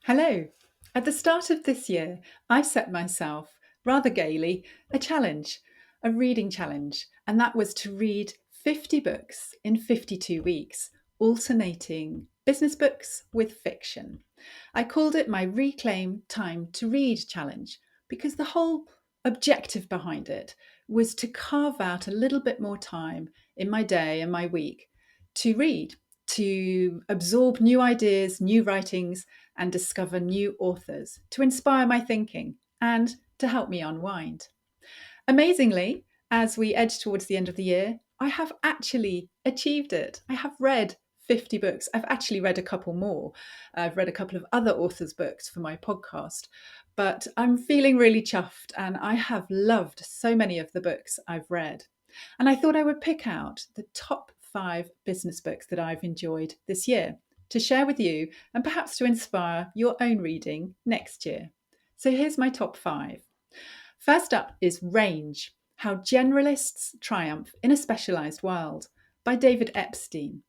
Hello. At the start of this year, I set myself, rather gaily, a challenge, a reading challenge, and that was to read 50 books in 52 weeks, alternating business books with fiction. I called it my Reclaim Time to Read challenge because the whole objective behind it was to carve out a little bit more time in my day and my week to read, to absorb new ideas, new writings, and discover new authors, to inspire my thinking and to help me unwind. Amazingly, as we edge towards the end of the year, I have actually achieved it. I have read 50 books. I've actually read a couple more. I've read a couple of other authors' books for my podcast, but I'm feeling really chuffed and I have loved so many of the books I've read. And I thought I would pick out the top 5 business books that I've enjoyed this year to share with you and perhaps to inspire your own reading next year. So here's my top 5. First up is Range: How Generalists Triumph in a Specialized World by David Epstein.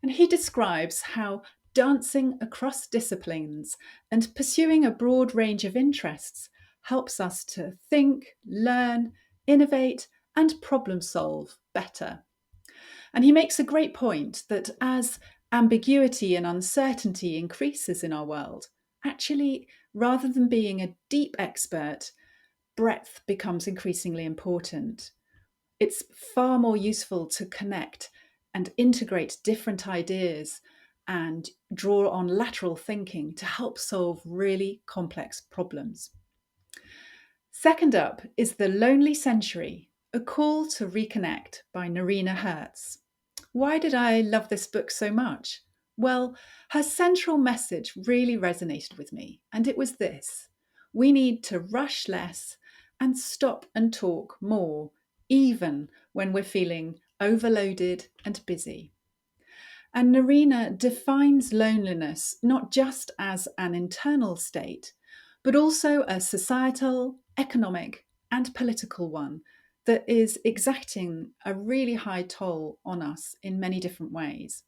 And he describes how dancing across disciplines and pursuing a broad range of interests helps us to think, learn, innovate, and problem solve better. And he makes a great point that as ambiguity and uncertainty increases in our world, actually, rather than being a deep expert, breadth becomes increasingly important. It's far more useful to connect and integrate different ideas and draw on lateral thinking to help solve really complex problems. Second up is The Lonely Century: A Call to Reconnect by Nerina Hertz. Why did I love this book so much? Well, her central message really resonated with me, and it was this: we need to rush less and stop and talk more, even when we're feeling overloaded and busy. And Nerina defines loneliness not just as an internal state, but also a societal, economic, and political one that is exacting a really high toll on us in many different ways.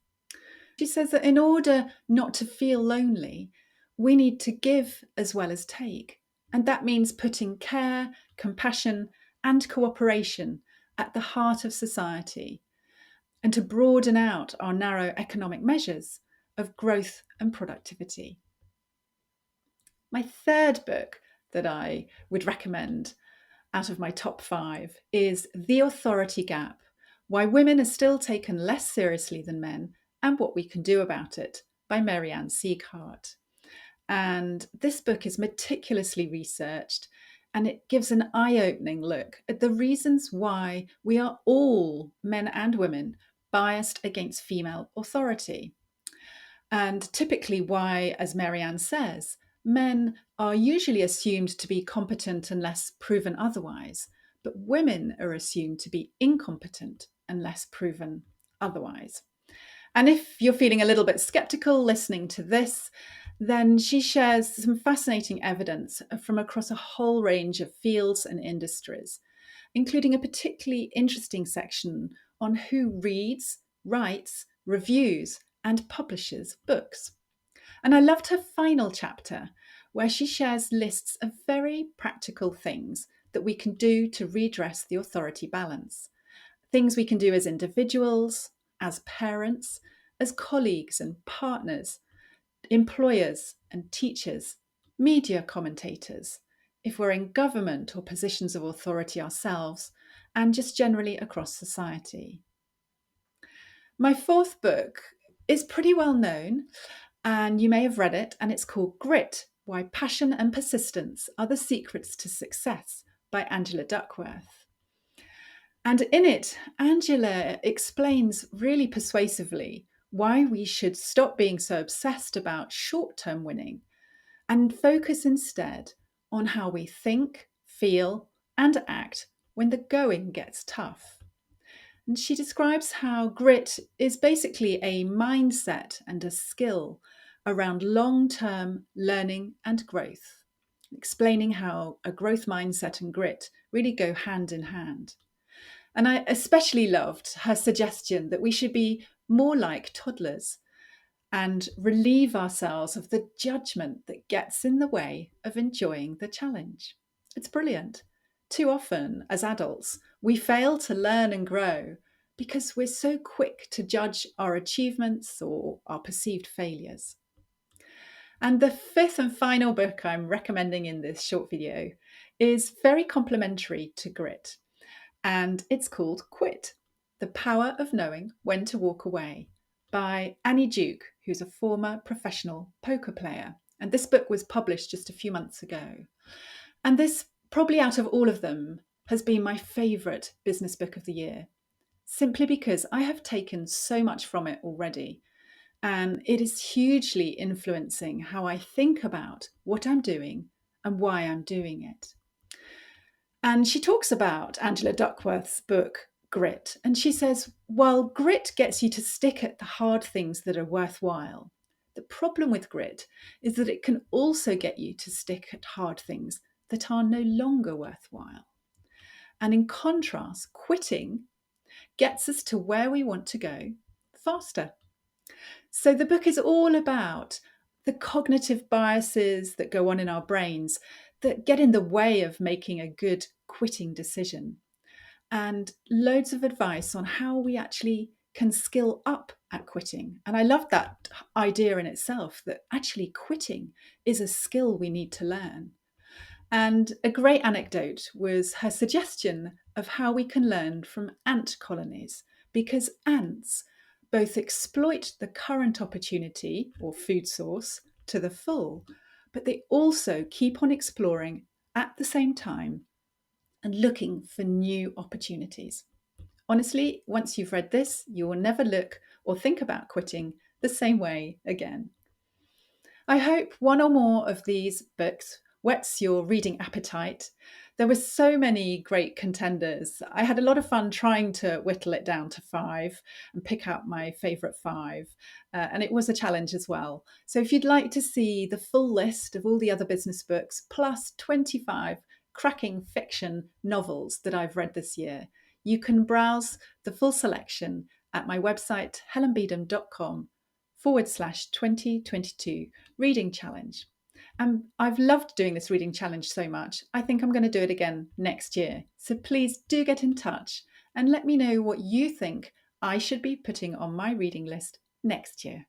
She says that in order not to feel lonely, we need to give as well as take. And that means putting care, compassion, and cooperation at the heart of society, and to broaden out our narrow economic measures of growth and productivity. My third book that I would recommend out of my top 5 is The Authority Gap: Why Women Are Still Taken Less Seriously Than Men and What We Can Do About It by Marianne Sieghart. And this book is meticulously researched and it gives an eye-opening look at the reasons why we are all, men and women, biased against female authority. And typically why, as Marianne says, men are usually assumed to be competent unless proven otherwise, but women are assumed to be incompetent unless proven otherwise. And if you're feeling a little bit skeptical listening to this, then she shares some fascinating evidence from across a whole range of fields and industries, including a particularly interesting section on who reads, writes, reviews, and publishes books. And I loved her final chapter, where she shares lists of very practical things that we can do to redress the authority balance. Things we can do as individuals, as parents, as colleagues and partners, employers and teachers, media commentators, if we're in government or positions of authority ourselves, and just generally across society. My fourth book is pretty well known, and you may have read it, and it's called Grit: Why Passion and Persistence Are the Secrets to Success by Angela Duckworth. And in it, Angela explains really persuasively why we should stop being so obsessed about short-term winning and focus instead on how we think, feel, and act when the going gets tough. And she describes how grit is basically a mindset and a skill around long-term learning and growth, explaining how a growth mindset and grit really go hand in hand. And I especially loved her suggestion that we should be more like toddlers and relieve ourselves of the judgment that gets in the way of enjoying the challenge. It's brilliant. Too often, as adults, we fail to learn and grow because we're so quick to judge our achievements or our perceived failures. And the fifth and final book I'm recommending in this short video is very complementary to Grit, and it's called Quit: The Power of Knowing When to Walk Away by Annie Duke, who's a former professional poker player. And this book was published just a few months ago. And this, probably out of all of them, has been my favourite business book of the year, simply because I have taken so much from it already. And it is hugely influencing how I think about what I'm doing and why I'm doing it. And she talks about Angela Duckworth's book, Grit. And she says, while grit gets you to stick at the hard things that are worthwhile, the problem with grit is that it can also get you to stick at hard things that are no longer worthwhile. And in contrast, quitting gets us to where we want to go faster. So the book is all about the cognitive biases that go on in our brains that get in the way of making a good quitting decision, and loads of advice on how we actually can skill up at quitting. And I love that idea in itself, that actually quitting is a skill we need to learn. And a great anecdote was her suggestion of how we can learn from ant colonies, because ants both exploit the current opportunity or food source to the full, but they also keep on exploring at the same time and looking for new opportunities. Honestly, once you've read this, you will never look or think about quitting the same way again. I hope one or more of these books whets your reading appetite. There were so many great contenders. I had a lot of fun trying to whittle it down to 5 and pick out my favourite 5. And it was a challenge as well. So if you'd like to see the full list of all the other business books, plus 25 cracking fiction novels that I've read this year, you can browse the full selection at my website, helenbeedham.com/2022 reading challenge. And I've loved doing this reading challenge so much, I think I'm going to do it again next year. So please do get in touch and let me know what you think I should be putting on my reading list next year.